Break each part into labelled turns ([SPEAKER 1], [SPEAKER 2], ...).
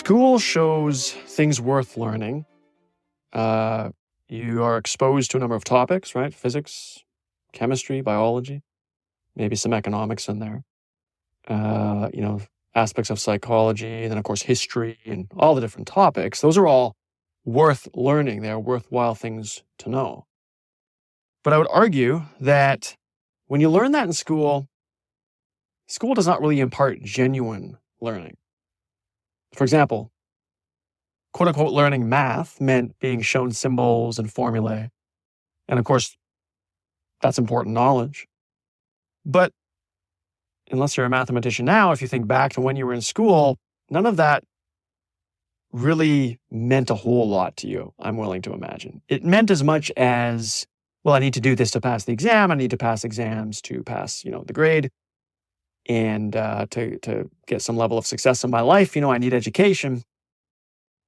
[SPEAKER 1] School shows things worth learning. You are exposed to a number of topics, right? Physics, chemistry, biology, maybe some economics in there. Uh, you know, Aspects of psychology, and then of course history and all the different topics. Those are all worth learning. They're worthwhile things to know. But I would argue that when you learn that in school, school does not really impart genuine learning. For example, quote unquote learning math meant being shown symbols and formulae. And of course, that's important knowledge. But unless you're a mathematician now, if you think back to when you were in school, none of that really meant a whole lot to you, I'm willing to imagine. It meant as much as, well, I need to do this to pass the exam. I need to pass exams to pass, the grade. And to get some level of success in my life, I need education.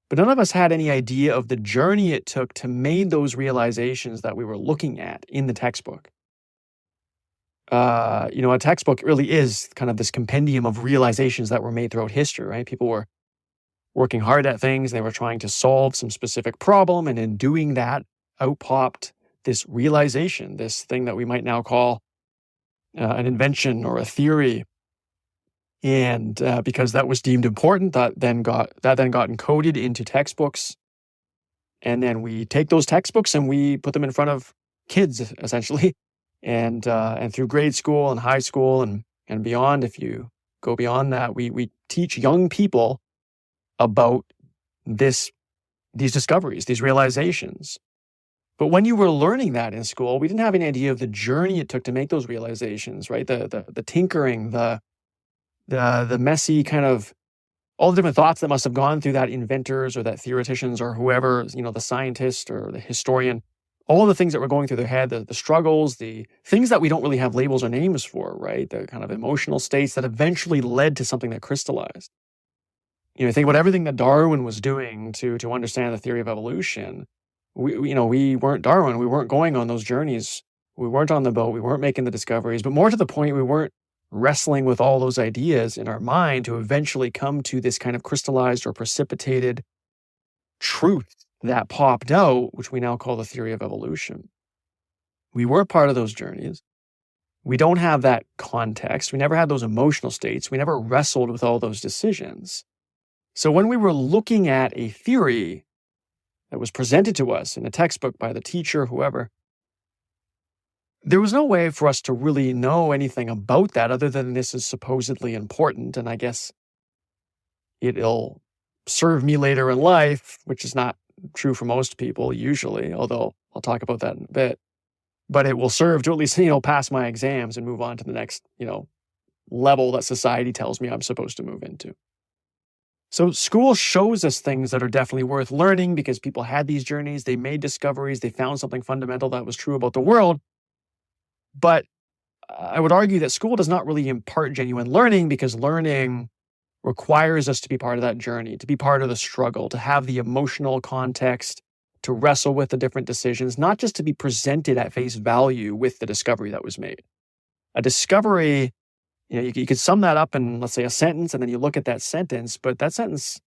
[SPEAKER 1] But none of us had any idea of the journey it took to make those realizations that we were looking at in the textbook. A textbook really is kind of this compendium of realizations that were made throughout history, right? People were working hard at things. They were trying to solve some specific problem. And in doing that, out popped this realization, this thing that we might now call an invention or a theory. And because that was deemed important, that then got encoded into textbooks. And then we take those textbooks and we put them in front of kids, essentially. And through grade school and high school and beyond, if you go beyond that, we teach young people about these discoveries, these realizations. But when you were learning that in school, we didn't have any idea of the journey it took to make those realizations, right? The tinkering, the messy kind of all the different thoughts that must have gone through that inventors or that theoreticians or whoever, the scientist or the historian, all the things that were going through their head, the struggles, the things that we don't really have labels or names for, right? The kind of emotional states that eventually led to something that crystallized. Think about everything that Darwin was doing to understand the theory of evolution. We weren't Darwin. We weren't going on those journeys. We weren't on the boat. We weren't making the discoveries. But more to the point, we weren't wrestling with all those ideas in our mind to eventually come to this kind of crystallized or precipitated truth that popped out, which we now call the theory of evolution. We were part of those journeys. We don't have that context. We never had those emotional states. We never wrestled with all those decisions. So when we were looking at a theory that was presented to us in a textbook by the teacher, whoever, there was no way for us to really know anything about that other than this is supposedly important. And I guess it'll serve me later in life, which is not true for most people usually, although I'll talk about that in a bit. But it will serve to at least, pass my exams and move on to the next, level that society tells me I'm supposed to move into. So school shows us things that are definitely worth learning because people had these journeys, they made discoveries, they found something fundamental that was true about the world. But I would argue that school does not really impart genuine learning because learning requires us to be part of that journey, to be part of the struggle, to have the emotional context, to wrestle with the different decisions, not just to be presented at face value with the discovery that was made. A discovery, you could sum that up in, let's say, a sentence, and then you look at that sentence, but that sentence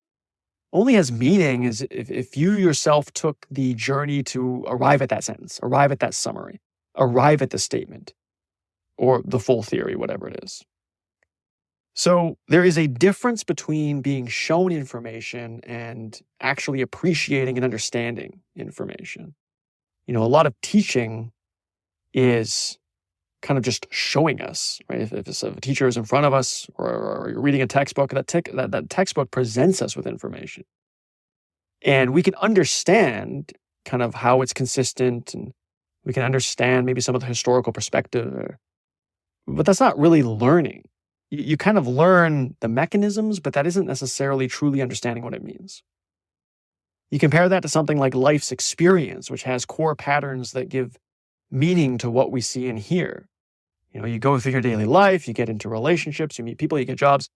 [SPEAKER 1] only has meaning as if you yourself took the journey to arrive at that sentence, arrive at that summary, arrive at the statement, or the full theory, whatever it is. So there is a difference between being shown information and actually appreciating and understanding information. A lot of teaching is kind of just showing us, right? If a teacher is in front of us or you're reading a textbook, that textbook presents us with information. And we can understand kind of how it's consistent and we can understand maybe some of the historical perspective, but that's not really learning. You kind of learn the mechanisms, but that isn't necessarily truly understanding what it means. You compare that to something like life's experience, which has core patterns that give meaning to what we see and hear. You go through your daily life, you get into relationships, you meet people, you get jobs.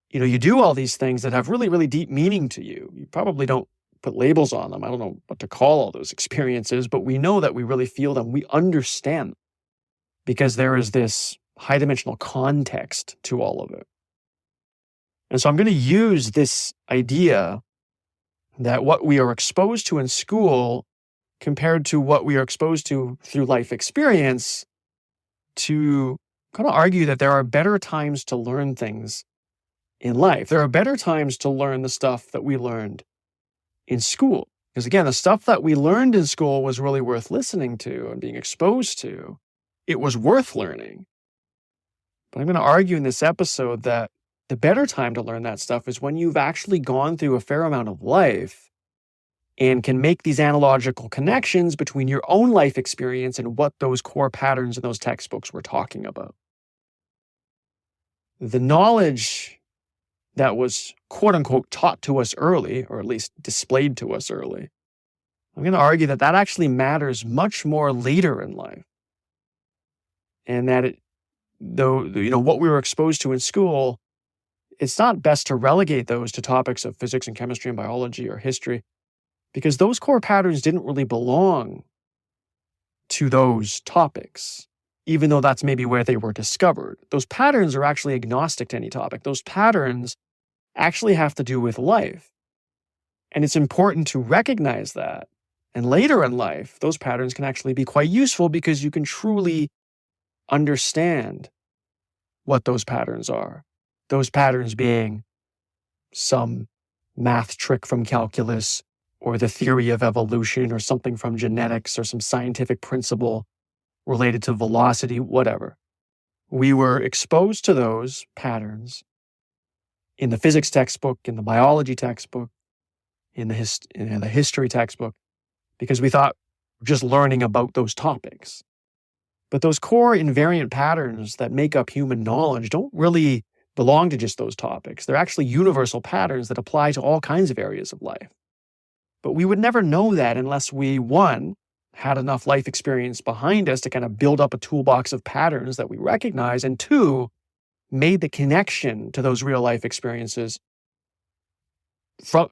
[SPEAKER 1] You do all these things that have really, really deep meaning to you. You probably don't put labels on them. I don't know what to call all those experiences, but we know that we really feel them. We understand them because there is this high dimensional context to all of it. And so I'm going to use this idea that what we are exposed to in school compared to what we are exposed to through life experience to kind of argue that there are better times to learn things in life. There are better times to learn the stuff that we learned in school. Because again, the stuff that we learned in school was really worth listening to and being exposed to. It was worth learning. But I'm going to argue in this episode that the better time to learn that stuff is when you've actually gone through a fair amount of life and can make these analogical connections between your own life experience and what those core patterns in those textbooks were talking about. The knowledge that was quote unquote taught to us early, or at least displayed to us early, I'm going to argue that that actually matters much more later in life. And that what we were exposed to in school, it's not best to relegate those to topics of physics and chemistry and biology or history, because those core patterns didn't really belong to those topics, even though that's maybe where they were discovered. Those patterns are actually agnostic to any topic. Those patterns actually have to do with life. And it's important to recognize that. And later in life, those patterns can actually be quite useful because you can truly understand what those patterns are. Those patterns being some math trick from calculus, or the theory of evolution, or something from genetics, or some scientific principle related to velocity, whatever. We were exposed to those patterns in the physics textbook, in the biology textbook, in the history textbook, because we thought just learning about those topics. But those core invariant patterns that make up human knowledge don't really belong to just those topics. They're actually universal patterns that apply to all kinds of areas of life. But we would never know that unless we, one, had enough life experience behind us to kind of build up a toolbox of patterns that we recognize, and two, made the connection to those real life experiences from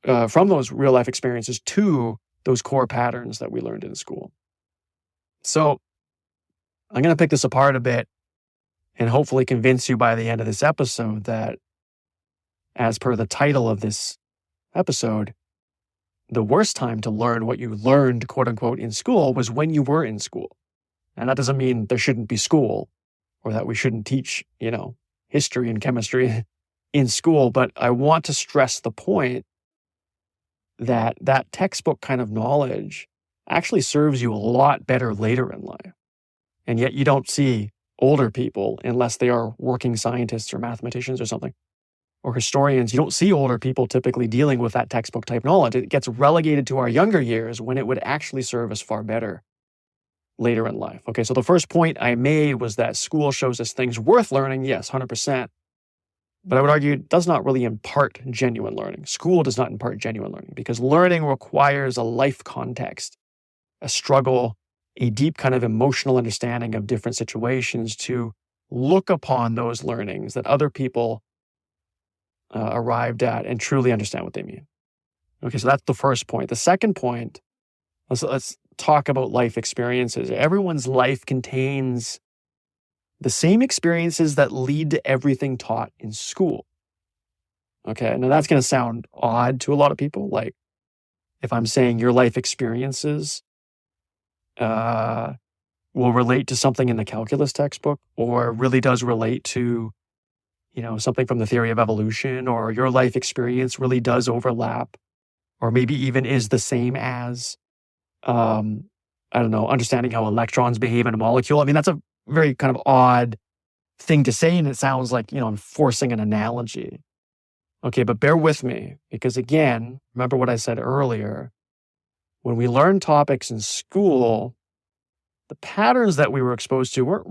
[SPEAKER 1] those real life experiences to those core patterns that we learned in school. So I'm going to pick this apart a bit and hopefully convince you by the end of this episode that, as per the title of this episode, the worst time to learn what you learned, quote unquote, in school was when you were in school. And that doesn't mean there shouldn't be school or that we shouldn't teach, history and chemistry in school. But I want to stress the point that that textbook kind of knowledge actually serves you a lot better later in life. And yet you don't see older people, unless they are working scientists or mathematicians or something, or historians, you don't see older people typically dealing with that textbook type knowledge. It gets relegated to our younger years when it would actually serve us far better later in life. Okay, so the first point I made was that school shows us things worth learning. Yes, 100%. But I would argue it does not really impart genuine learning. School does not impart genuine learning because learning requires a life context, a struggle, a deep kind of emotional understanding of different situations to look upon those learnings that other people arrived at and truly understand what they mean. Okay, so that's the first point. The second point, let's talk about life experiences. Everyone's life contains the same experiences that lead to everything taught in school. Okay, now that's going to sound odd to a lot of people. Like if I'm saying your life experiences will relate to something in the calculus textbook, or really does relate to, something from the theory of evolution, or your life experience really does overlap, or maybe even is the same as, understanding how electrons behave in a molecule. I mean, that's a very kind of odd thing to say, and it sounds like, I'm forcing an analogy. Okay, but bear with me, because again, remember what I said earlier. When we learn topics in school, the patterns that we were exposed to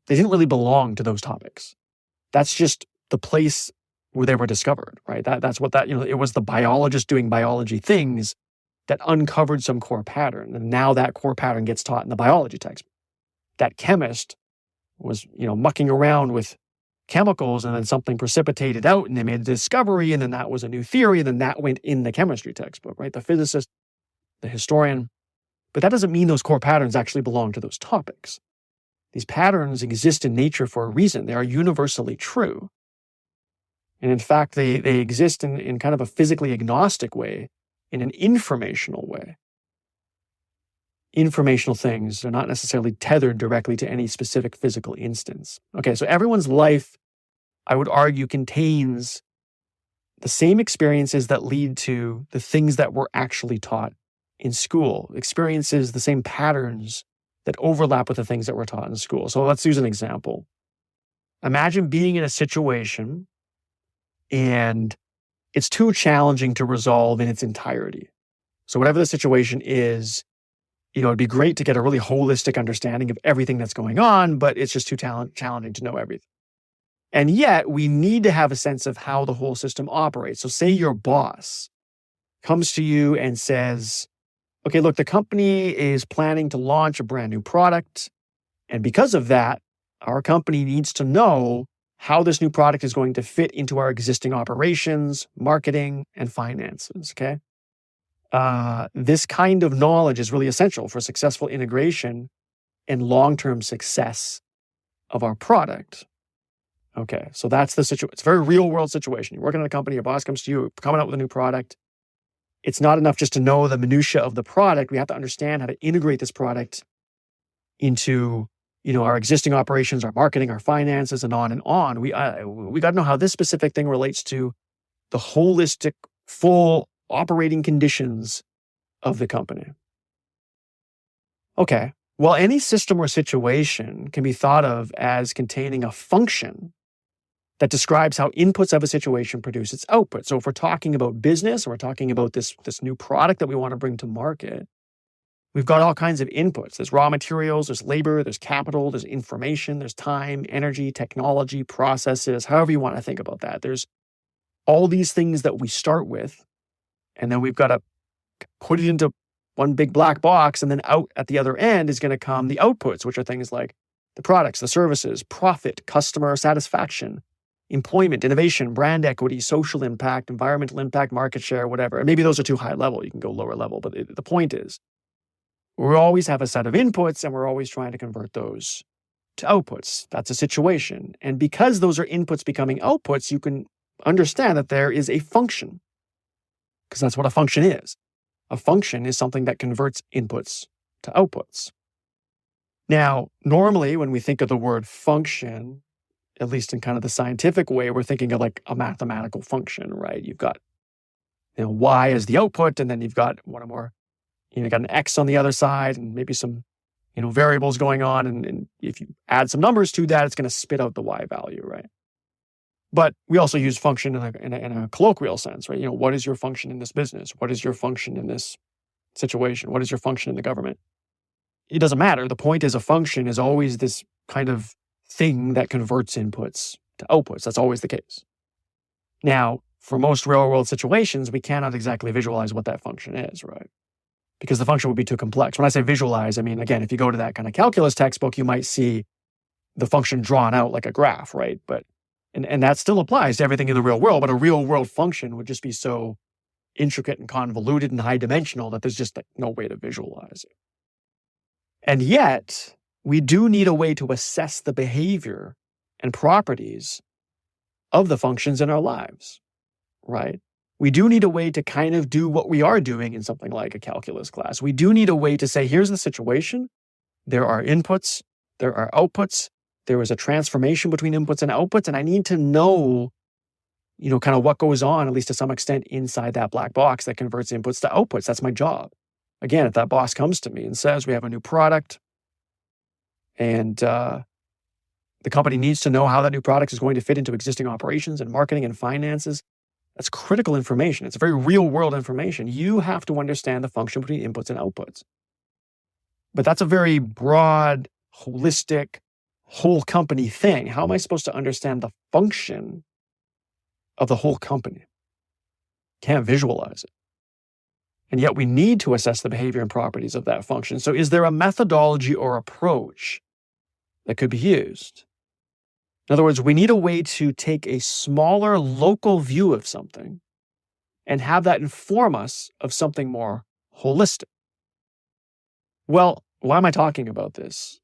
[SPEAKER 1] they didn't really belong to those topics. That's just the place where they were discovered, right? That's what it was the biologist doing biology things that uncovered some core pattern. And now that core pattern gets taught in the biology textbook. That chemist was, mucking around with chemicals, and then something precipitated out and they made a discovery, and then that was a new theory, and then that went in the chemistry textbook, right? The physicist, the historian. But that doesn't mean those core patterns actually belong to those topics. These patterns exist in nature for a reason. They are universally true. And in fact, they exist in kind of a physically agnostic way, in an informational way. Informational things are not necessarily tethered directly to any specific physical instance. Okay, so everyone's life, I would argue, contains the same experiences that lead to the things that we're actually taught in school, experiences, the same patterns that overlap with the things that we're taught in school. So let's use an example. Imagine being in a situation and it's too challenging to resolve in its entirety. So whatever the situation is, it'd be great to get a really holistic understanding of everything that's going on, but it's just too challenging to know everything. And yet we need to have a sense of how the whole system operates. So say your boss comes to you and says, okay, look, the company is planning to launch a brand new product. And because of that, our company needs to know how this new product is going to fit into our existing operations, marketing, and finances, okay? This kind of knowledge is really essential for successful integration and long-term success of our product. Okay, so that's the situation. It's a very real-world situation. You're working at a company, your boss comes to you, coming out with a new product. It's not enough just to know the minutia of the product. We have to understand how to integrate this product into our existing operations, our marketing, our finances, and on and on. We got to know how this specific thing relates to the holistic, full operating conditions of the company. Okay, well, any system or situation can be thought of as containing a function that describes how inputs of a situation produce its output. So if we're talking about business, or we're talking about this new product that we want to bring to market, we've got all kinds of inputs. There's raw materials, there's labor, there's capital, there's information, there's time, energy, technology, processes, however you want to think about that. There's all these things that we start with, and then we've got to put it into one big black box, and then out at the other end is going to come the outputs, which are things like the products, the services, profit, customer satisfaction, employment, innovation, brand equity, social impact, environmental impact, market share, whatever. And maybe those are too high level. You can go lower level. But the point is, we always have a set of inputs, and we're always trying to convert those to outputs. That's a situation. And because those are inputs becoming outputs, you can understand that there is a function, because that's what a function is. A function is something that converts inputs to outputs. Now, normally when we think of the word function, at least in kind of the scientific way, we're thinking of like a mathematical function, right? You've got, y as the output, and then you've got one or more, you've got an x on the other side, and maybe some, variables going on. And if you add some numbers to that, it's going to spit out the y value, right? But we also use function in a colloquial sense, right? What is your function in this business? What is your function in this situation? What is your function in the government? It doesn't matter. The point is, a function is always this kind of thing that converts inputs to outputs. That's always the case. Now, for most real-world situations, we cannot exactly visualize what that function is, right? Because the function would be too complex. When I say visualize, I mean, again, if you go to that kind of calculus textbook, you might see the function drawn out like a graph, right? And that still applies to everything in the real world, but a real-world function would just be so intricate and convoluted and high-dimensional that there's just no way to visualize it. And yet, we do need a way to assess the behavior and properties of the functions in our lives, right? We do need a way to kind of do what we are doing in something like a calculus class. We do need a way to say, here's the situation. There are inputs, there are outputs, there is a transformation between inputs and outputs, and I need to know, kind of what goes on, at least to some extent, inside that black box that converts inputs to outputs. That's my job. Again, if that boss comes to me and says, we have a new product, and the company needs to know how that new product is going to fit into existing operations and marketing and finances, that's critical information. It's very real-world information. You have to understand the function between inputs and outputs. But that's a very broad, holistic, whole company thing. How am I supposed to understand the function of the whole company? Can't visualize it. And yet we need to assess the behavior and properties of that function. So is there a methodology or approach that could be used? In other words, we need a way to take a smaller local view of something and have that inform us of something more holistic. Well, why am I talking about this?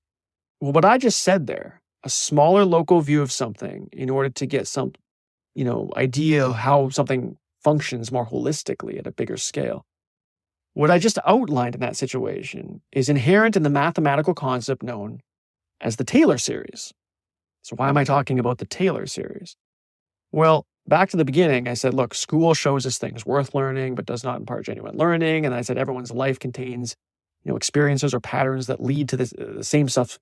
[SPEAKER 1] Well, what I just said there, a smaller local view of something in order to get some idea of how something functions more holistically at a bigger scale. What I just outlined in that situation is inherent in the mathematical concept known as the Taylor series. So why am I talking about the Taylor series? Well, back to the beginning, I said, look, school shows us things worth learning, but does not impart genuine learning. And I said everyone's life contains, experiences or patterns that lead to the same stuff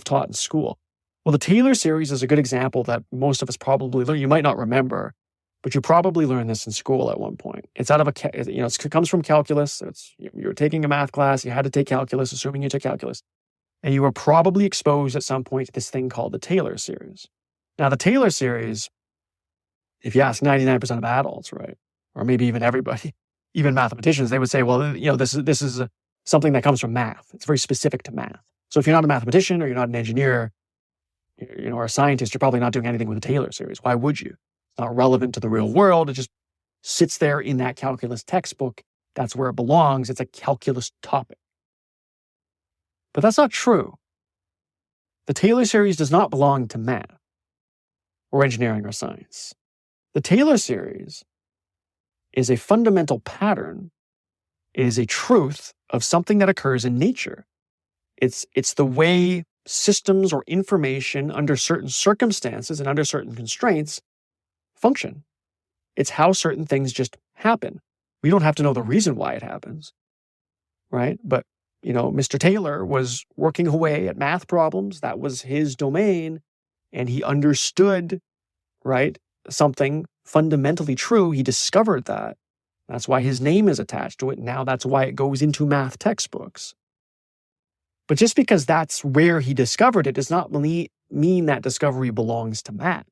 [SPEAKER 1] taught in school. Well, the Taylor series is a good example that most of us probably learn. You might not remember, but you probably learned this in school at one point. It's out of it comes from calculus. You're taking a math class. You had to take calculus, assuming you took calculus. And you were probably exposed at some point to this thing called the Taylor series. Now, the Taylor series, if you ask 99% of adults, right, or maybe even everybody, even mathematicians, they would say, well, this is something that comes from math. It's very specific to math. So if you're not a mathematician or you're not an engineer, or a scientist, you're probably not doing anything with the Taylor series. Why would you? It's not relevant to the real world. It just sits there in that calculus textbook. That's where it belongs. It's a calculus topic. But that's not true. The Taylor series does not belong to math or engineering or science. The Taylor series is a fundamental pattern. It is a truth of something that occurs in nature. It's the way systems or information under certain circumstances and under certain constraints function. It's how certain things just happen. We don't have to know the reason why it happens, right? But, Mr. Taylor was working away at math problems. That was his domain. And he understood, right, something fundamentally true. He discovered that. That's why his name is attached to it. Now that's why it goes into math textbooks. But just because that's where he discovered it does not mean that discovery belongs to math.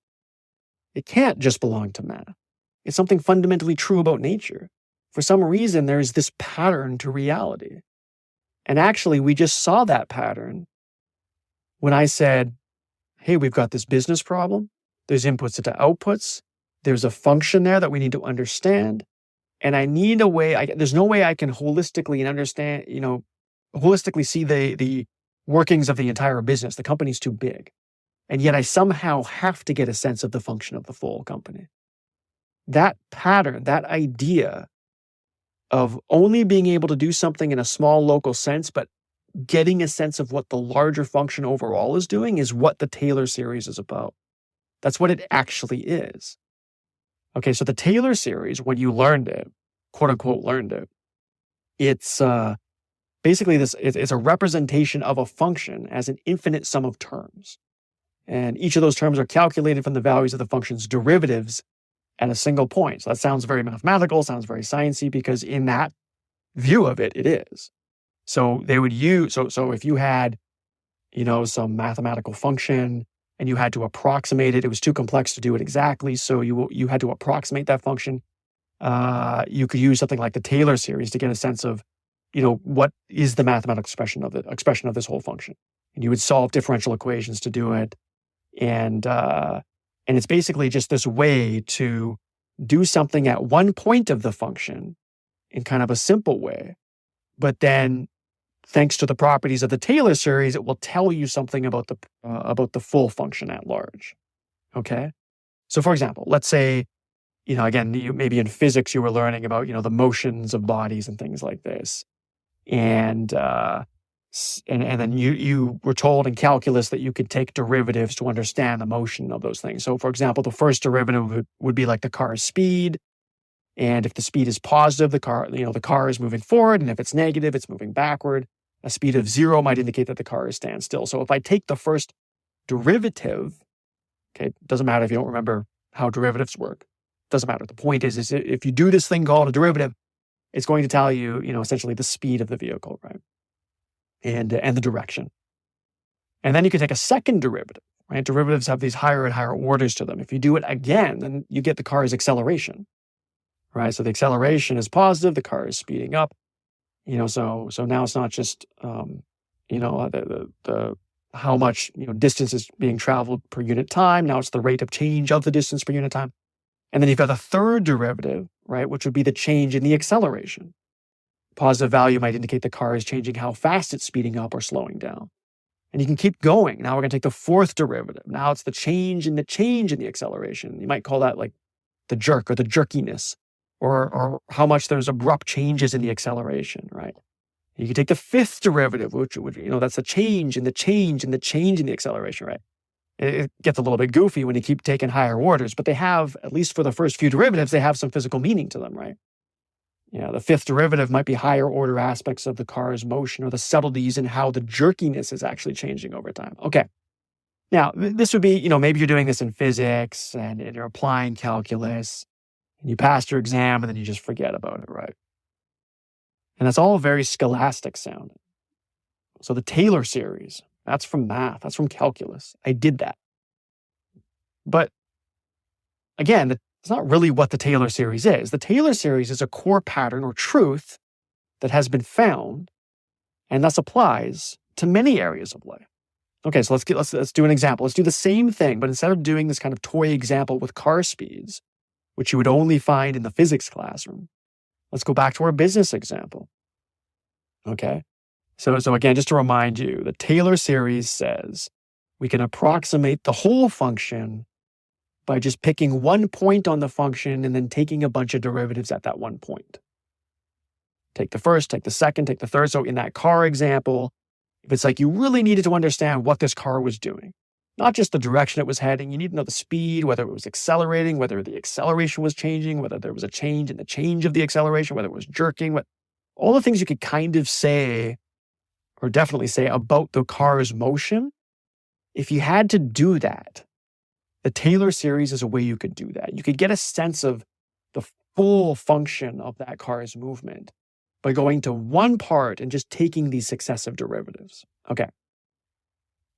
[SPEAKER 1] It can't just belong to math. It's something fundamentally true about nature. For some reason, there's this pattern to reality. And actually, we just saw that pattern when I said, hey, we've got this business problem. There's inputs to outputs. There's a function there that we need to understand. And I need a way, there's no way I can holistically see the workings of the entire business. The company's too big. And yet I somehow have to get a sense of the function of the full company. That pattern, that idea of only being able to do something in a small local sense, but getting a sense of what the larger function overall is doing is what the Taylor series is about. That's what it actually is. Okay, so the Taylor series, when you learned it, quote unquote learned it, it's basically it's a representation of a function as an infinite sum of terms. And each of those terms are calculated from the values of the function's derivatives at a single point. So that sounds very mathematical, sounds very sciencey, because in that view of it, it is. So they would use, so if you had, some mathematical function and you had to approximate it, it was too complex to do it exactly. So you had to approximate that function. You could use something like the Taylor series to get a sense of, what is the mathematical expression of this whole function. And you would solve differential equations to do it. And it's basically just this way to do something at one point of the function in kind of a simple way. But then, thanks to the properties of the Taylor series, it will tell you something about the full function at large. Okay? So for example, let's say, again, maybe in physics you were learning about, the motions of bodies and things like this. And then you were told in calculus that you could take derivatives to understand the motion of those things. So for example, the first derivative would be like the car's speed. And if the speed is positive, the car is moving forward. And if it's negative, it's moving backward. A speed of 0 might indicate that the car is standstill. So if I take the first derivative, okay, it doesn't matter if you don't remember how derivatives work. It doesn't matter. The point is if you do this thing called a derivative, it's going to tell you, essentially the speed of the vehicle, right? And the direction. And then you can take a second derivative, right? Derivatives have these higher and higher orders to them. If you do it again, then you get the car's acceleration, right? So the acceleration is positive, the car is speeding up, so now it's not just, the how much, distance is being traveled per unit time. Now it's the rate of change of the distance per unit time. And then you've got the third derivative, right? Which would be the change in the acceleration. Positive value might indicate the car is changing how fast it's speeding up or slowing down. And you can keep going. Now we're going to take the fourth derivative. Now it's the change in the acceleration. You might call that like the jerk or the jerkiness, or how much there's abrupt changes in the acceleration, right? You can take the fifth derivative, which that's the change in the acceleration, right? It gets a little bit goofy when you keep taking higher orders, but they have, at least for the first few derivatives, they have some physical meaning to them, right? The fifth derivative might be higher order aspects of the car's motion or the subtleties in how the jerkiness is actually changing over time. Okay. Now, this would be, maybe you're doing this in physics and you're applying calculus and you pass your exam and then you just forget about it, right? And that's all very scholastic sounding. So the Taylor series, that's from math, that's from calculus. I did that. But again, it's not really what the Taylor series is. The Taylor series is a core pattern or truth that has been found and thus applies to many areas of life. Okay, so let's do an example. Let's do the same thing, but instead of doing this kind of toy example with car speeds, which you would only find in the physics classroom, let's go back to our business example. Okay, so again, just to remind you, the Taylor series says we can approximate the whole function by just picking one point on the function and then taking a bunch of derivatives at that one point. Take the first, take the second, take the third. So in that car example, if it's like you really needed to understand what this car was doing, not just the direction it was heading, you need to know the speed, whether it was accelerating, whether the acceleration was changing, whether there was a change in the change of the acceleration, whether it was jerking, all the things you could kind of say, or definitely say about the car's motion. If you had to do that, the Taylor series is a way you could do that. You could get a sense of the full function of that car's movement by going to one part and just taking these successive derivatives. Okay.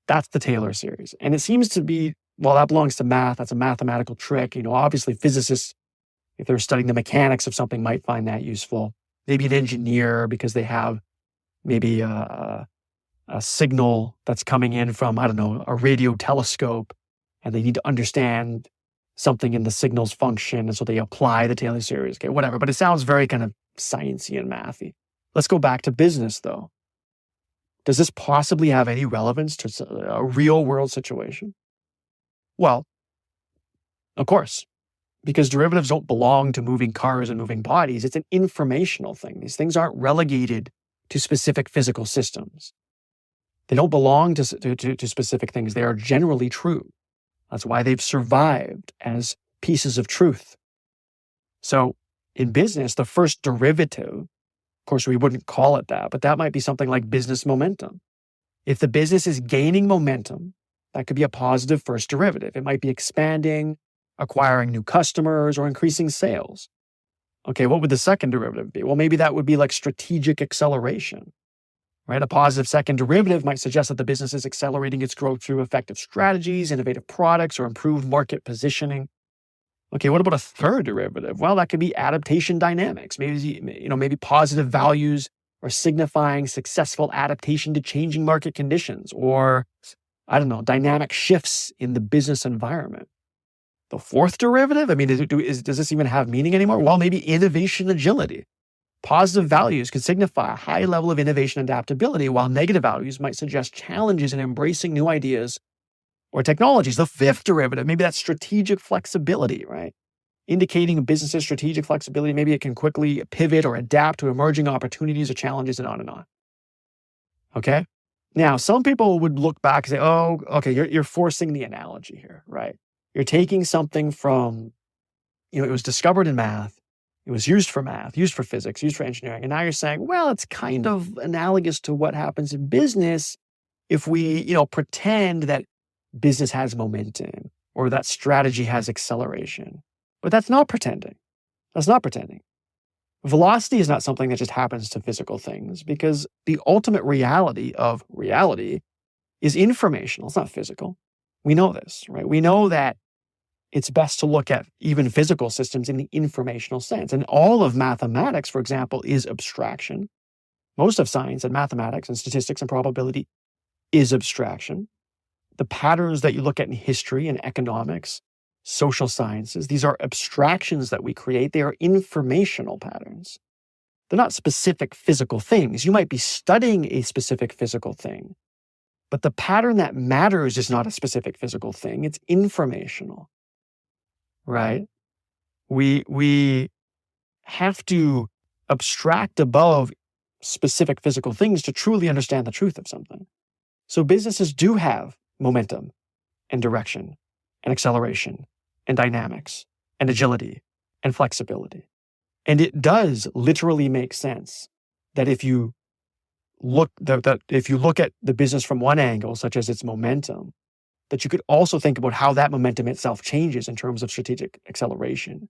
[SPEAKER 1] That's the Taylor series. And it seems to be, well, that belongs to math. That's a mathematical trick. Obviously physicists, if they're studying the mechanics of something, might find that useful. Maybe an engineer, because they have maybe a signal that's coming in from, a radio telescope, and they need to understand something in the signal's function, and so they apply the Taylor series. Okay, whatever. But it sounds very kind of sciencey and mathy. Let's go back to business, though. Does this possibly have any relevance to a real-world situation? Well, of course, because derivatives don't belong to moving cars and moving bodies. It's an informational thing. These things aren't relegated to specific physical systems. They don't belong to specific things. They are generally true. That's why they've survived as pieces of truth. So in business, the first derivative, of course, we wouldn't call it that, but that might be something like business momentum. If the business is gaining momentum, that could be a positive first derivative. It might be expanding, acquiring new customers, or increasing sales. Okay, what would the second derivative be? Well, maybe that would be like strategic acceleration. Right? A positive second derivative might suggest that the business is accelerating its growth through effective strategies, innovative products, or improved market positioning. Okay, what about a third derivative? Well, that could be adaptation dynamics. Maybe positive values are signifying successful adaptation to changing market conditions, or, dynamic shifts in the business environment. The fourth derivative? Does this even have meaning anymore? Well, maybe innovation agility. Positive values could signify a high level of innovation and adaptability, while negative values might suggest challenges in embracing new ideas or technologies. The fifth derivative, maybe that's strategic flexibility, right? Indicating a business's strategic flexibility. Maybe it can quickly pivot or adapt to emerging opportunities or challenges, and on and on. Okay? Now, some people would look back and say, oh, okay, you're forcing the analogy here, right? You're taking something from, it was discovered in math. It was used for math, used for physics, used for engineering. And now you're saying, well, it's kind of analogous to what happens in business if we, pretend that business has momentum or that strategy has acceleration. But that's not pretending. That's not pretending. Velocity is not something that just happens to physical things, because the ultimate reality of reality is informational. It's not physical. We know this, right? We know that it's best to look at even physical systems in the informational sense. And all of mathematics, for example, is abstraction. Most of science and mathematics and statistics and probability is abstraction. The patterns that you look at in history and economics, social sciences, these are abstractions that we create. They are informational patterns. They're not specific physical things. You might be studying a specific physical thing, But the pattern that matters is not a specific physical thing. It's informational, right? We have to abstract above specific physical things to truly understand the truth of something. So businesses do have momentum and direction and acceleration and dynamics and agility and flexibility. And it does literally make sense that if you look at the business from one angle, such as its momentum, that you could also think about how that momentum itself changes in terms of strategic acceleration.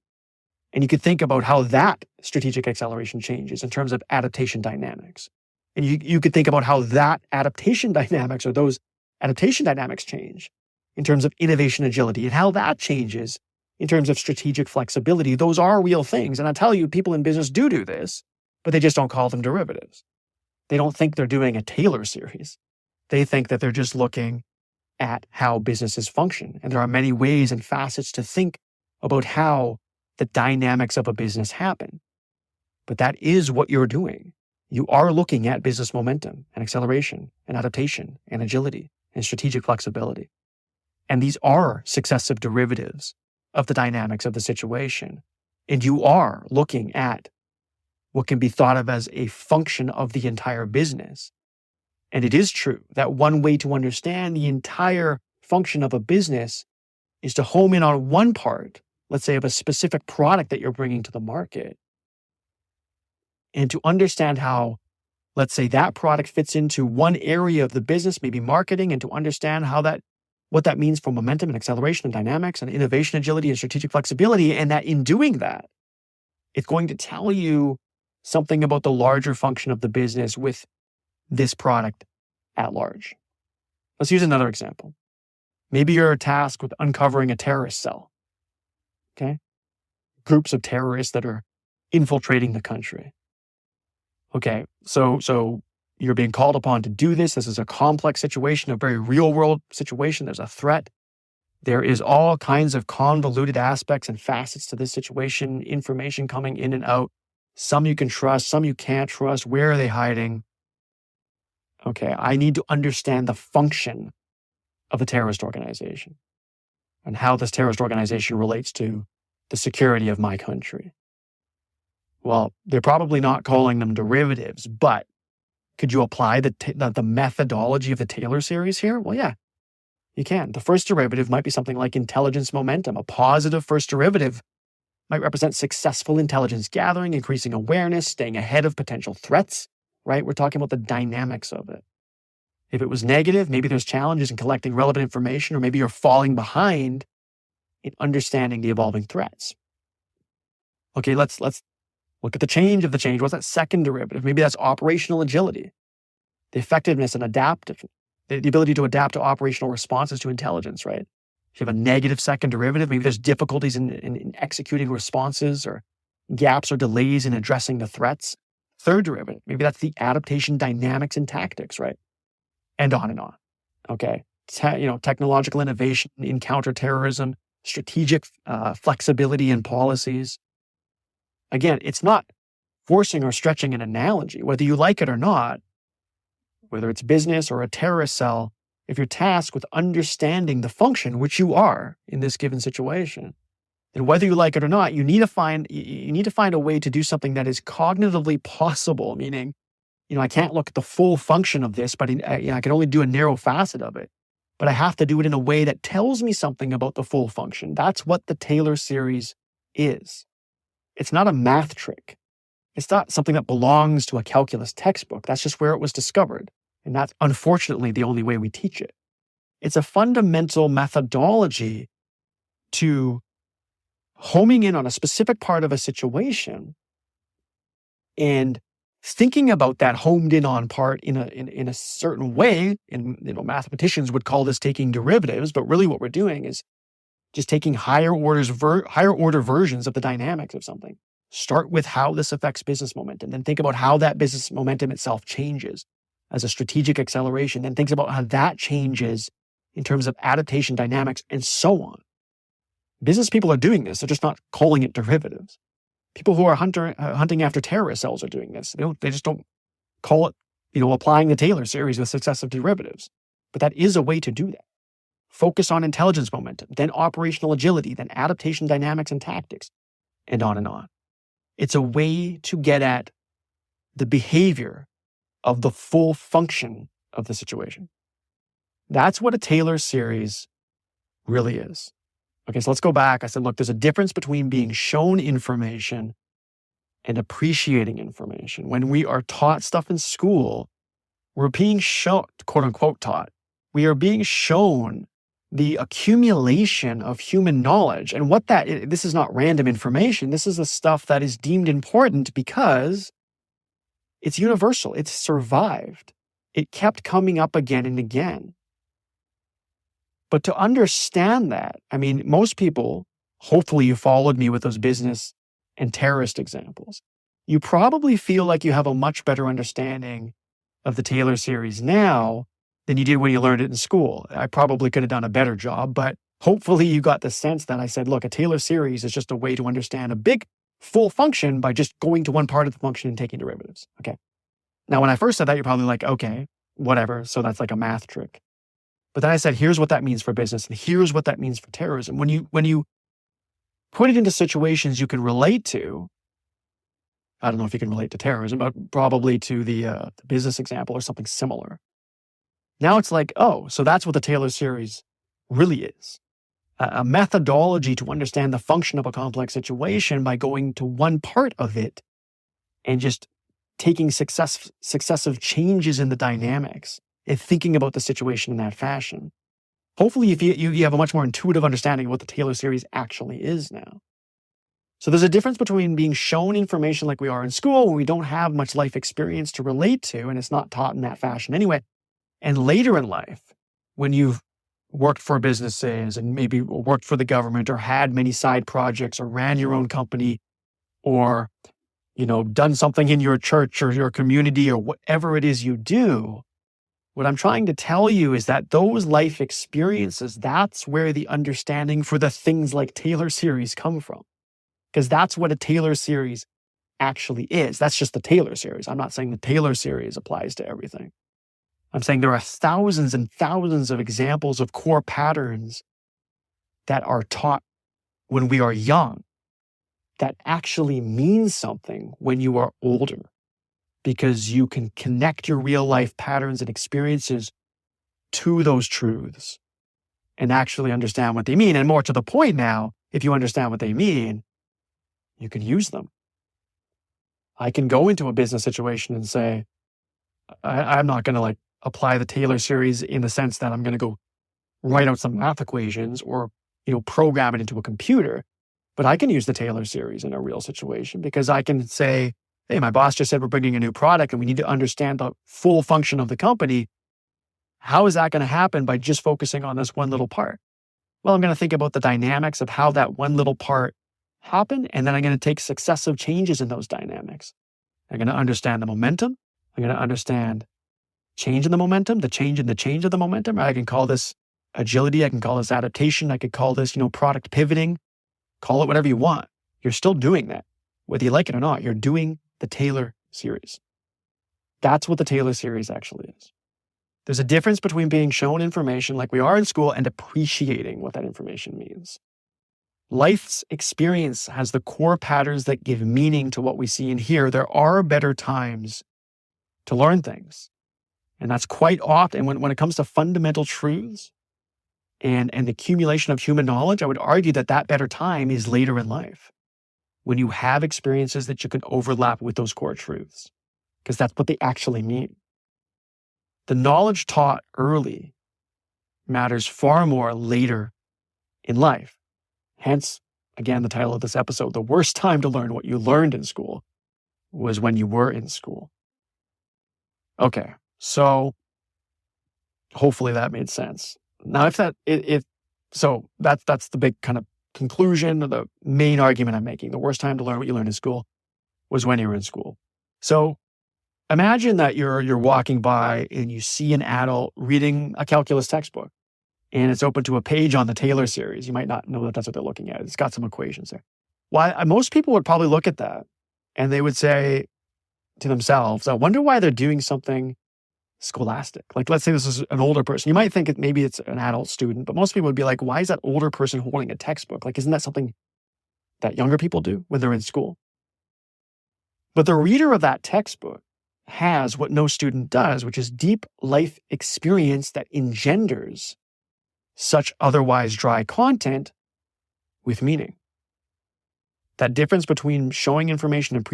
[SPEAKER 1] And you could think about how that strategic acceleration changes in terms of adaptation dynamics. And you could think about how that adaptation dynamics or those adaptation dynamics change in terms of innovation agility and how that changes in terms of strategic flexibility. Those are real things. And I tell you, people in business do this, but they just don't call them derivatives. They don't think they're doing a Taylor series. They think that they're just looking at how businesses function. And there are many ways and facets to think about how the dynamics of a business happen. But that is what you're doing. You are looking at business momentum and acceleration and adaptation and agility and strategic flexibility. And these are successive derivatives of the dynamics of the situation. And you are looking at what can be thought of as a function of the entire business. And it is true that one way to understand the entire function of a business is to home in on one part, let's say of a specific product that you're bringing to the market, and to understand how, let's say, that product fits into one area of the business, maybe marketing, and to understand what that means for momentum and acceleration and dynamics and innovation, agility, and strategic flexibility. And that in doing that, it's going to tell you something about the larger function of the business with this product at large. Let's use another example. Maybe you're tasked with uncovering a terrorist cell. Okay? Groups of terrorists that are infiltrating the country. Okay, so you're being called upon to do this. This is a complex situation, a very real world situation. There's a threat. There is all kinds of convoluted aspects and facets to this situation, information coming in and out. Some you can trust, some you can't trust. Where are they hiding? Okay, I need to understand the function of the terrorist organization and how this terrorist organization relates to the security of my country. Well, they're probably not calling them derivatives, but could you apply the methodology of the Taylor series here? Well, yeah, you can. The first derivative might be something like intelligence momentum. A positive first derivative might represent successful intelligence gathering, increasing awareness, staying ahead of potential threats, right? We're talking about the dynamics of it. If it was negative, maybe there's challenges in collecting relevant information, or maybe you're falling behind in understanding the evolving threats. Okay, let's look at the change of the change. What's that second derivative? Maybe that's operational agility, the effectiveness and the ability to adapt to operational responses to intelligence, right? If you have a negative second derivative, maybe there's difficulties in executing responses or gaps or delays in addressing the threats. Third derivative, maybe that's the adaptation dynamics and tactics, right? And on and on. Okay. Technological innovation in counterterrorism, strategic flexibility in policies. Again, it's not forcing or stretching an analogy, whether you like it or not, whether it's business or a terrorist cell. If you're tasked with understanding the function, which you are in this given situation, then whether you like it or not, you need to find a way to do something that is cognitively possible. Meaning, I can't look at the full function of this, but I can only do a narrow facet of it. But I have to do it in a way that tells me something about the full function. That's what the Taylor series is. It's not a math trick. It's not something that belongs to a calculus textbook. That's just where it was discovered. And that's unfortunately the only way we teach it. It's a fundamental methodology to homing in on a specific part of a situation and thinking about that homed in on part in a certain way. And mathematicians would call this taking derivatives, but really what we're doing is just taking higher order versions of the dynamics of something. Start with how this affects business momentum, then think about how that business momentum itself changes as a strategic acceleration, then think about how that changes in terms of adaptation dynamics, and so on. Business people are doing this. They're just not calling it derivatives. People who are hunting after terrorist cells are doing this. They just don't call it, applying the Taylor series with successive derivatives. But that is a way to do that. Focus on intelligence momentum, then operational agility, then adaptation dynamics and tactics, and on and on. It's a way to get at the behavior of the full function of the situation. That's what a Taylor series really is. Okay, so let's go back. I said, look, there's a difference between being shown information and appreciating information. When we are taught stuff in school, we're being shown, quote unquote, taught. We are being shown the accumulation of human knowledge. And this is not random information. This is the stuff that is deemed important because it's universal. It's survived. It kept coming up again and again. But to understand that, I mean, most people, hopefully you followed me with those business and terrorist examples. You probably feel like you have a much better understanding of the Taylor series now than you did when you learned it in school. I probably could have done a better job, but hopefully you got the sense that I said, look, a Taylor series is just a way to understand a big full function by just going to one part of the function and taking derivatives. Okay. Now, when I first said that, you're probably like, okay, whatever. So that's like a math trick. But then I said, here's what that means for business, and here's what that means for terrorism. When you put it into situations you can relate to, I don't know if you can relate to terrorism, but probably to the business example or something similar. Now it's like, oh, so that's what the Taylor series really is. A methodology to understand the function of a complex situation by going to one part of it and just taking successive changes in the dynamics and thinking about the situation in that fashion. Hopefully you have a much more intuitive understanding of what the Taylor series actually is now. So there's a difference between being shown information like we are in school when we don't have much life experience to relate to, and it's not taught in that fashion anyway, and later in life, when you've worked for businesses and maybe worked for the government or had many side projects or ran your own company or, done something in your church or your community or whatever it is you do. What I'm trying to tell you is that those life experiences, that's where the understanding for the things like Taylor series come from. Because that's what a Taylor series actually is. That's just the Taylor series. I'm not saying the Taylor series applies to everything. I'm saying there are thousands and thousands of examples of core patterns that are taught when we are young that actually mean something when you are older, because you can connect your real life patterns and experiences to those truths and actually understand what they mean. And more to the point now, if you understand what they mean, you can use them. I can go into a business situation and say, I'm not going to apply the Taylor series in the sense that I'm going to go write out some math equations or, program it into a computer. But I can use the Taylor series in a real situation because I can say, hey, my boss just said we're bringing a new product and we need to understand the full function of the company. How is that going to happen by just focusing on this one little part? Well, I'm going to think about the dynamics of how that one little part happened, and then I'm going to take successive changes in those dynamics. I'm going to understand the momentum. I'm going to understand change in the momentum, the change in the change of the momentum. I can call this agility. I can call this adaptation. I could call this, product pivoting. Call it whatever you want. You're still doing that. Whether you like it or not, you're doing the Taylor series. That's what the Taylor series actually is. There's a difference between being shown information like we are in school and appreciating what that information means. Life's experience has the core patterns that give meaning to what we see and hear. There are better times to learn things. And that's quite often when it comes to fundamental truths and the accumulation of human knowledge, I would argue that better time is later in life, when you have experiences that you can overlap with those core truths, because that's what they actually mean. The knowledge taught early matters far more later in life. Hence, again, the title of this episode, the worst time to learn what you learned in school was when you were in school. Okay, so hopefully that made sense. Now, so that's the big kind of conclusion, or the main argument I'm making. The worst time to learn what you learned in school was when you were in school. So imagine that you're walking by and you see an adult reading a calculus textbook, and it's open to a page on the Taylor series. You might not know that that's what they're looking at. It's got some equations there. Most people would probably look at that and they would say to themselves, I wonder why they're doing something scholastic. Like, let's say this is an older person. You might think maybe it's an adult student, but most people would be like, why is that older person holding a textbook? Like, isn't that something that younger people do when they're in school? But the reader of that textbook has what no student does, which is deep life experience that engenders such otherwise dry content with meaning. That difference between showing information and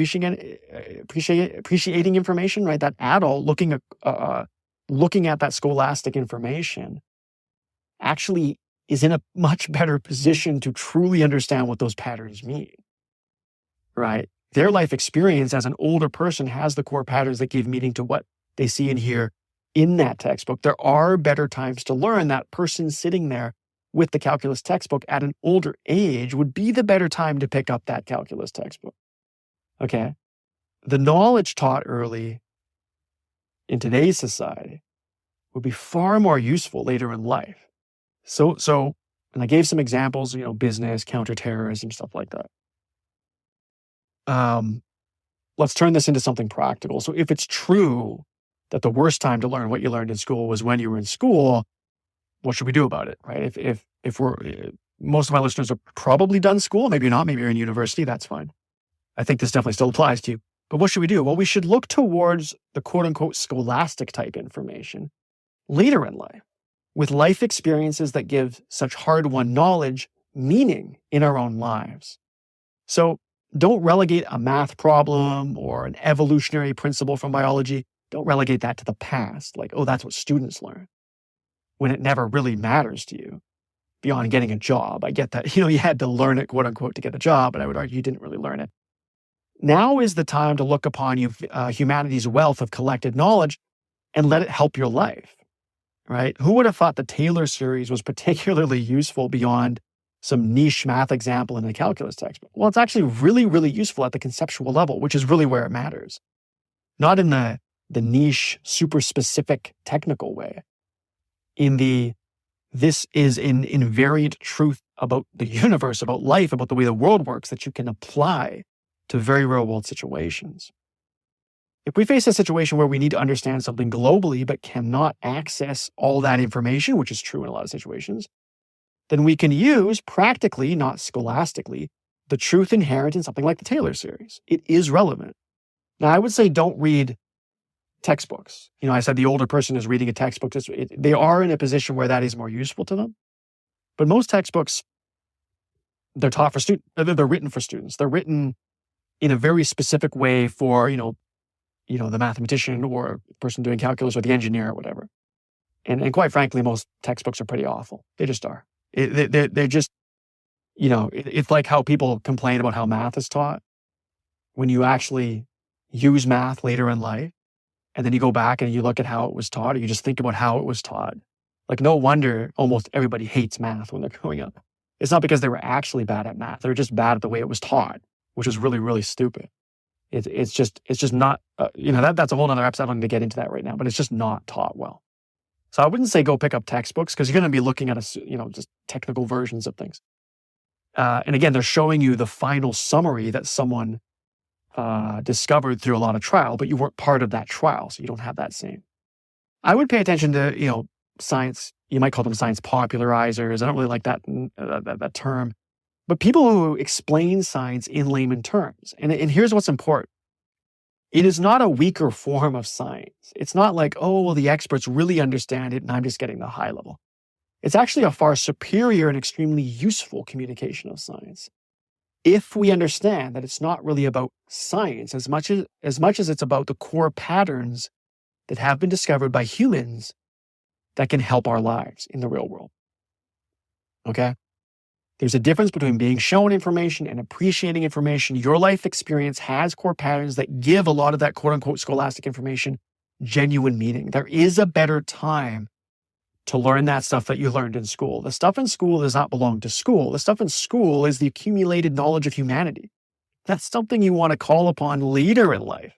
[SPEAKER 1] appreciating information, right? That adult looking at that scholastic information actually is in a much better position to truly understand what those patterns mean, right? Their life experience as an older person has the core patterns that give meaning to what they see and hear in that textbook. There are better times to learn. That person sitting there with the calculus textbook at an older age would be the better time to pick up that calculus textbook. Okay. The knowledge taught early in today's society would be far more useful later in life. So, and I gave some examples, business, counterterrorism, stuff like that. Let's turn this into something practical. So if it's true that the worst time to learn what you learned in school was when you were in school, what should we do about it, right? If we're, most of my listeners are probably done school, maybe not, maybe you're in university, that's fine. I think this definitely still applies to you. But what should we do? Well, we should look towards the quote unquote scholastic type information later in life with life experiences that give such hard-won knowledge meaning in our own lives. So don't relegate a math problem or an evolutionary principle from biology. Don't relegate that to the past. Like, oh, that's what students learn, when it never really matters to you beyond getting a job. I get that, you had to learn it, quote unquote, to get a job, but I would argue you didn't really learn it. Now is the time to look upon humanity's wealth of collected knowledge and let it help your life, right? Who would have thought the Taylor series was particularly useful beyond some niche math example in the calculus textbook? Well, it's actually really, really useful at the conceptual level, which is really where it matters. Not in the niche, super specific technical way. This is an invariant truth about the universe, about life, about the way the world works that you can apply to very real world situations. If we face a situation where we need to understand something globally but cannot access all that information, which is true in a lot of situations, then we can use practically, not scholastically, the truth inherent in something like the Taylor series. It is relevant. Now, I would say don't read textbooks. I said the older person is reading a textbook. They are in a position where that is more useful to them. But most textbooks, they're taught for students. They're written for students. They're written in a very specific way for, the mathematician or person doing calculus or the engineer or whatever. And quite frankly, most textbooks are pretty awful. They just are. They're just, it's like how people complain about how math is taught. When you actually use math later in life, and then you go back and you look at how it was taught, or you just think about how it was taught. Like, no wonder almost everybody hates math when they're growing up. It's not because they were actually bad at math. They're just bad at the way it was taught, which is really, really stupid. It's just not, that's a whole other episode. I don't need to get into that right now, but it's just not taught well. So I wouldn't say go pick up textbooks because you're going to be looking at just technical versions of things. And again, they're showing you the final summary that someone discovered through a lot of trial, but you weren't part of that trial, so you don't have that same. I would pay attention to, science. You might call them science popularizers. I don't really like that term. But people who explain science in layman terms. And here's what's important. It is not a weaker form of science. It's not like, oh, well, the experts really understand it and I'm just getting the high level. It's actually a far superior and extremely useful communication of science. If we understand that it's not really about science as much as it's about the core patterns that have been discovered by humans that can help our lives in the real world. Okay? There's a difference between being shown information and appreciating information. Your life experience has core patterns that give a lot of that quote unquote scholastic information genuine meaning. There is a better time to learn that stuff that you learned in school. The stuff in school does not belong to school. The stuff in school is the accumulated knowledge of humanity. That's something you want to call upon later in life.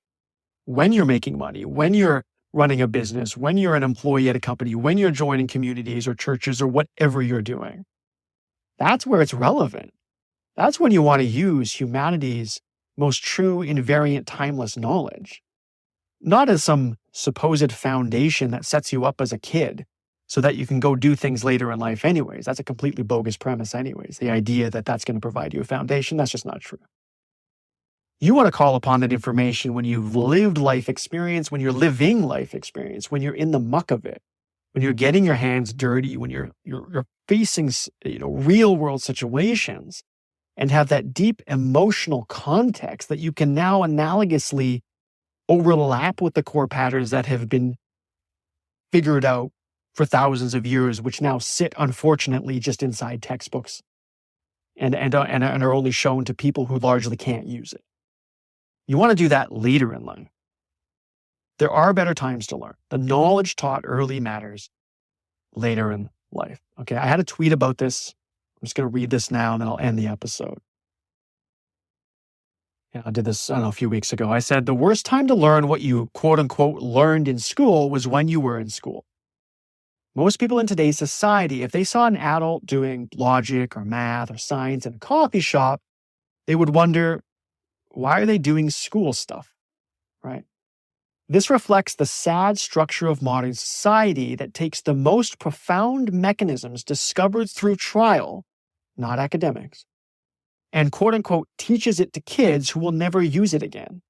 [SPEAKER 1] When you're making money, when you're running a business, when you're an employee at a company, when you're joining communities or churches or whatever you're doing. That's where it's relevant. That's when you want to use humanity's most true, invariant, timeless knowledge. Not as some supposed foundation that sets you up as a kid so that you can go do things later in life anyways. That's a completely bogus premise anyways. The idea that that's going to provide you a foundation, that's just not true. You want to call upon that information when you've lived life experience, when you're living life experience, when you're in the muck of it, when you're getting your hands dirty, when you're facing, real world situations, and have that deep emotional context that you can now analogously overlap with the core patterns that have been figured out for thousands of years, which now sit, unfortunately, just inside textbooks and are only shown to people who largely can't use it. You want to do that later in life. There are better times to learn. The knowledge taught early matters later in life. Okay, I had a tweet about this. I'm just going to read this now and then I'll end the episode. Yeah, I did this, a few weeks ago. I said, the worst time to learn what you quote unquote learned in school was when you were in school. Most people in today's society, if they saw an adult doing logic or math or science in a coffee shop, they would wonder, why are they doing school stuff, right? This reflects the sad structure of modern society that takes the most profound mechanisms discovered through trial, not academics, and quote-unquote teaches it to kids who will never use it again.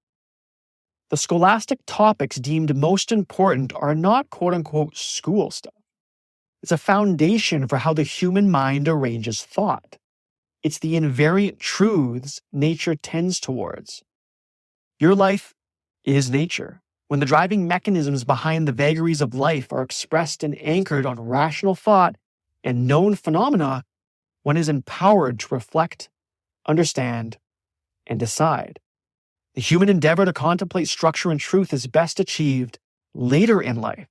[SPEAKER 1] The scholastic topics deemed most important are not quote-unquote school stuff. It's a foundation for how the human mind arranges thought. It's the invariant truths nature tends towards. Your life is nature. When the driving mechanisms behind the vagaries of life are expressed and anchored on rational thought and known phenomena, one is empowered to reflect, understand, and decide. The human endeavor to contemplate structure and truth is best achieved later in life,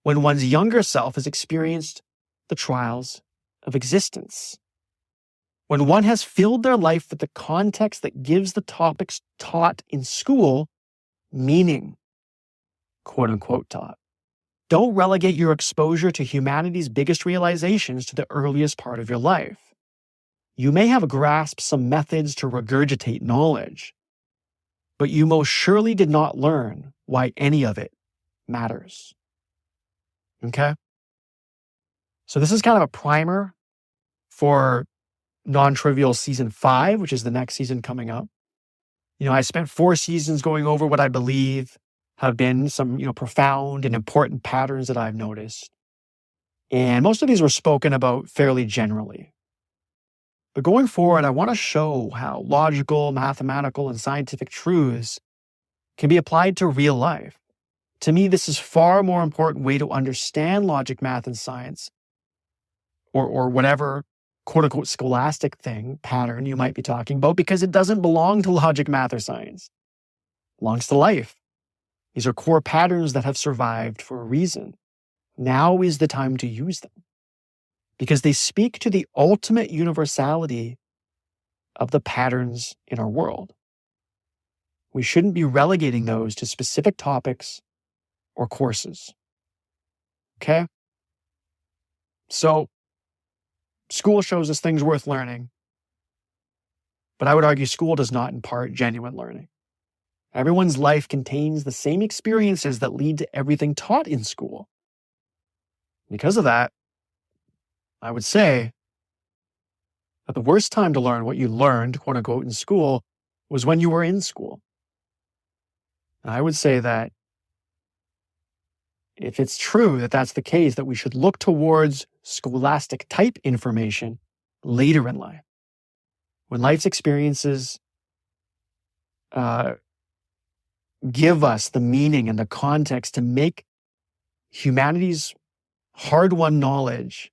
[SPEAKER 1] when one's younger self has experienced the trials of existence. When one has filled their life with the context that gives the topics taught in school meaning, quote unquote taught. Don't relegate your exposure to humanity's biggest realizations to the earliest part of your life. You may have grasped some methods to regurgitate knowledge, but you most surely did not learn why any of it matters. Okay? So this is kind of a primer for NonTrivial Season 5, which is the next season coming up. I spent 4 seasons going over what I believe have been some, profound and important patterns that I've noticed. And most of these were spoken about fairly generally. But going forward, I want to show how logical, mathematical, and scientific truths can be applied to real life. To me, this is a far more important way to understand logic, math, and science, or whatever quote-unquote scholastic pattern you might be talking about, because it doesn't belong to logic, math, or science. It belongs to life. These are core patterns that have survived for a reason. Now is the time to use them, because they speak to the ultimate universality of the patterns in our world. We shouldn't be relegating those to specific topics or courses. Okay? So, school shows us things worth learning, but I would argue school does not impart genuine learning. Everyone's life contains the same experiences that lead to everything taught in school. Because of that, I would say that the worst time to learn what you learned, quote unquote, in school was when you were in school. And I would say that if it's true that that's the case, that we should look towards scholastic type information later in life, when life's experiences give us the meaning and the context to make humanity's hard-won knowledge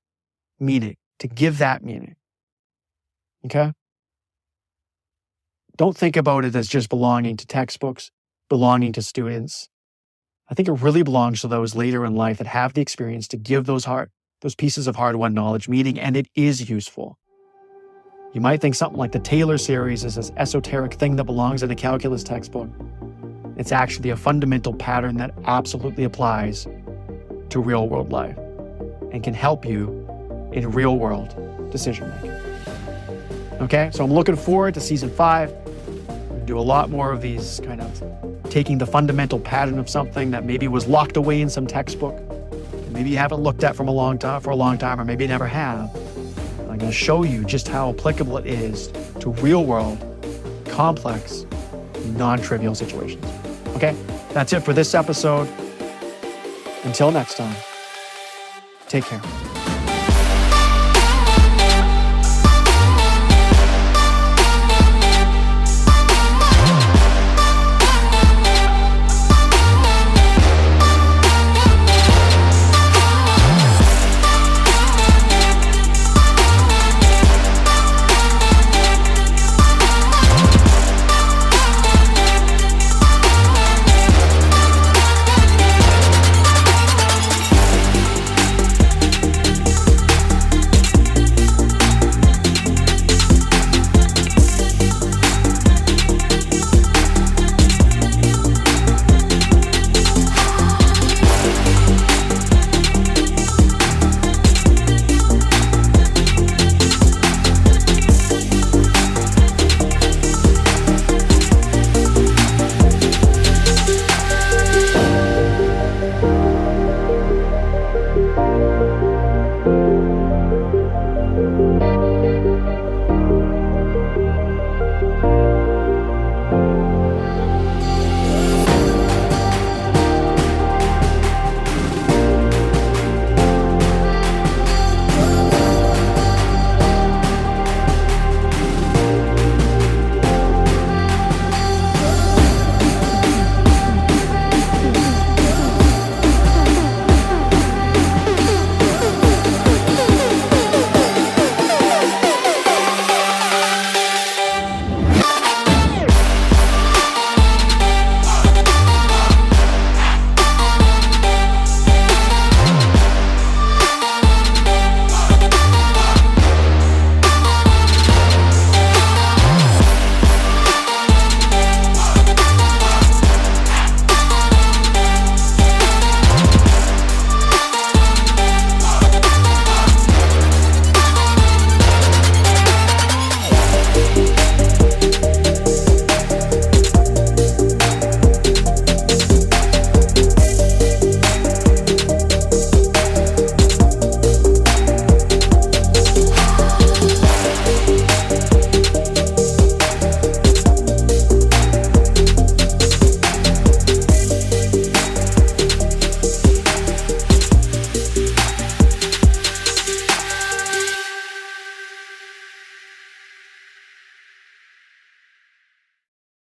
[SPEAKER 1] meaning, to give that meaning. Okay? Don't think about it as just belonging to textbooks, belonging to students. I think it really belongs to those later in life that have the experience to give those pieces of hard-won knowledge meaning, and it is useful. You might think something like the Taylor series is this esoteric thing that belongs in a calculus textbook. It's actually a fundamental pattern that absolutely applies to real-world life and can help you in real-world decision-making. Okay, so I'm looking forward to Season 5. We're going to do a lot more of these kind of taking the fundamental pattern of something that maybe was locked away in some textbook, and maybe you haven't looked at for a long time, or maybe you never have. I'm going to show you just how applicable it is to real-world, complex, non-trivial situations. Okay, that's it for this episode. Until next time, take care.